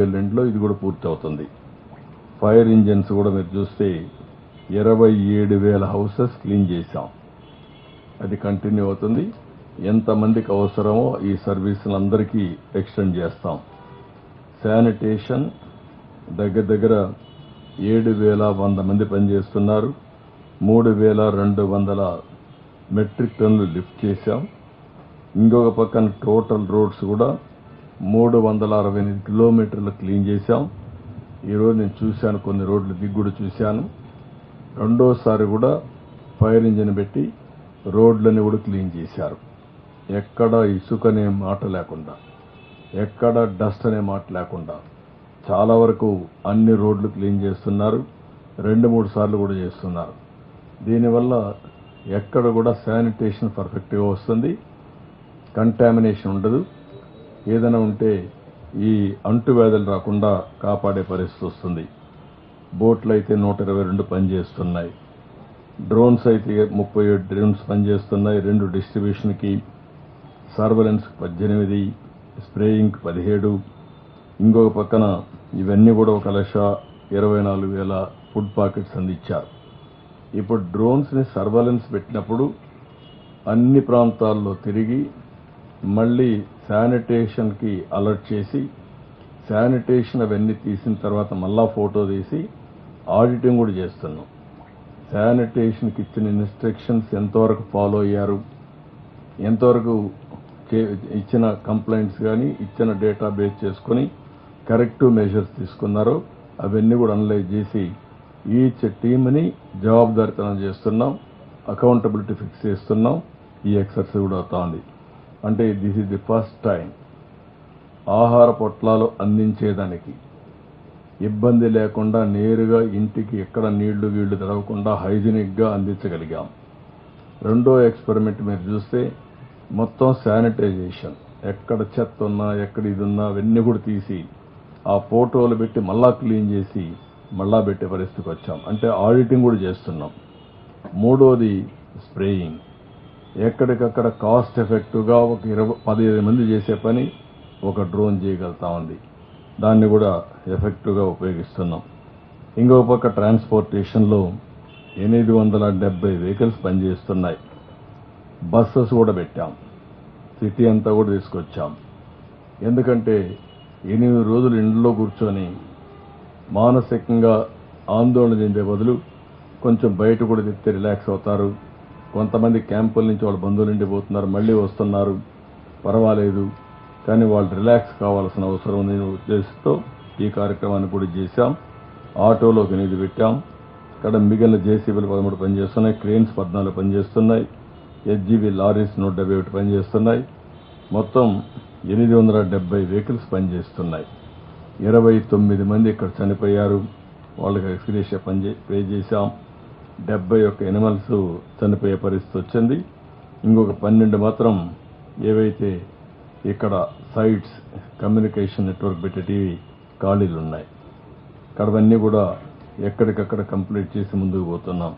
2లో ఇది కూడా పూర్తి అవుతుంది. ఫైర్ ఇంజిన్స్ కూడా మీరు చూస్తే 27,000 హౌసెస్ క్లీన్ చేశాం. అది కంటిన్యూ అవుతుంది. ఎంతమందికి అవసరమో ఈ సర్వీసులందరికీ ఎక్స్టెండ్ చేస్తాం. శానిటేషన్ దగ్గర 7,100 మంది పనిచేస్తున్నారు. 3,200 మెట్రిక్ టన్నులు లిఫ్ట్ చేశాం. ఇంకొక పక్కన టోటల్ రోడ్స్ కూడా 368 కిలోమీటర్లు క్లీన్ చేశాం. ఈరోజు నేను చూశాను, కొన్ని రోడ్లు దిగ్గుడు చూశాను. రెండోసారి కూడా ఫైర్ ఇంజిన్ పెట్టి రోడ్లని కూడా క్లీన్ చేశారు. ఎక్కడ ఇసుక అనే మాట లేకుండా, ఎక్కడ డస్ట్ అనే మాట లేకుండా చాలా వరకు అన్ని రోడ్లు క్లీన్ చేస్తున్నారు. 2-3 సార్లు కూడా చేస్తున్నారు. దీనివల్ల ఎక్కడ కూడా శానిటేషన్ పర్ఫెక్ట్గా వస్తుంది, కంటామినేషన్ ఉండదు. ఏదైనా ఉంటే ఈ అంటువ్యాధులు రాకుండా కాపాడే పరిస్థితి వస్తుంది. బోట్లు అయితే 122 పనిచేస్తున్నాయి. డ్రోన్స్ అయితే 37 డ్రోన్స్ పనిచేస్తున్నాయి. 2 డిస్ట్రిబ్యూషన్కి, సర్వలెన్స్ 18, స్ప్రేయింగ్ 17. ఇంకొక పక్కన ఇవన్నీ కూడా 1,24,000 ఫుడ్ పాకెట్స్ అందించారు. ఇప్పుడు డ్రోన్స్ని సర్వలెన్స్ పెట్టినప్పుడు అన్ని ప్రాంతాల్లో తిరిగి మళ్ళీ శానిటేషన్కి అలర్ట్ చేసి, శానిటేషన్ అవన్నీ తీసిన తర్వాత మళ్ళా ఫోటో తీసి ఆడిటింగ్ కూడా చేస్తున్నాం. శానిటేషన్కి ఇచ్చిన ఇన్స్ట్రక్షన్స్ ఎంతవరకు ఫాలో అయ్యారు, ఎంతవరకు ఇచ్చిన కంప్లైంట్స్ కానీ ఇచ్చిన డేటా బేస్ చేసుకుని కరెక్టివ్ మెజర్స్ తీసుకున్నారో అవన్నీ కూడా అనలైజ్ చేసి ఈచ్ టీమ్ని జవాబుదారీతనం చేస్తున్నాం. అకౌంటబిలిటీ ఫిక్స్ చేస్తున్నాం. ఈ ఎక్సర్సైజ్ కూడా అవుతోంది. అంటే this is the first time ఆహార పొట్లాలు అందించేదానికి ఇబ్బంది లేకుండా నేరుగా ఇంటికి ఎక్కడ నీళ్లు తడవకుండా హైజీనిక్గా అందించగలిగాం. రెండో ఎక్స్పెరిమెంట్ మీరు చూస్తే మొత్తం శానిటైజేషన్, ఎక్కడ చెత్త ఉన్నా ఎక్కడ ఇది ఉన్నా అవన్నీ కూడా తీసి ఆ ఫోటోలు పెట్టి మళ్ళా క్లీన్ చేసి మళ్ళా పెట్టే పరిస్థితికి వచ్చాం. అంటే ఆడిటింగ్ కూడా చేస్తున్నాం. మూడోది స్ప్రేయింగ్. ఎక్కడికక్కడ కాస్ట్ ఎఫెక్టివ్గా ఒక 15 మంది చేసే పని ఒక డ్రోన్ చేయగలుగుతా ఉంది. దాన్ని కూడా ఎఫెక్టివ్గా ఉపయోగిస్తున్నాం. ఇంకొక పక్క ట్రాన్స్పోర్టేషన్లో 870 వెహికల్స్ పనిచేస్తున్నాయి. బస్సెస్ కూడా పెట్టాం. సిటీ అంతా కూడా తీసుకొచ్చాం. ఎందుకంటే 8 రోజులు ఇంట్లో కూర్చొని మానసికంగా ఆందోళన చెందే బదులు కొంచెం బయట కూడా తిప్పితే రిలాక్స్ అవుతారు. కొంతమంది క్యాంపుల నుంచి వాళ్ళ బంధువులు ఇంటికి పోతున్నారు, మళ్ళీ వస్తున్నారు, పర్వాలేదు, కానీ వాళ్ళు రిలాక్స్ కావాల్సిన అవసరం ఉందనే ఉద్దేశంతో ఈ కార్యక్రమాన్ని కూడా చేశాం. ఆటోలో 8 పెట్టాం. ఇక్కడ మిగిలిన జేసీబీలు 13 పనిచేస్తున్నాయి, క్రేన్స్ 14 పనిచేస్తున్నాయి, హెచ్జీబీ లారీస్ 171 పనిచేస్తున్నాయి. మొత్తం 870 వెహికల్స్ పనిచేస్తున్నాయి. 29 మంది ఇక్కడ చనిపోయారు. వాళ్ళకి ఎక్స్గ్రేషియా పే చేశాం. 71 ఎనిమల్స్ చనిపోయే పరిస్థితి వచ్చింది. ఇంకొక 12 మాత్రం ఏవైతే ఇక్కడ సైట్స్ కమ్యూనికేషన్ నెట్వర్క్ పెట్టేటివి ఖాళీలు ఉన్నాయి. అక్కడవన్నీ కూడా ఎక్కడికక్కడ కంప్లీట్ చేసి ముందుకు పోతున్నాం.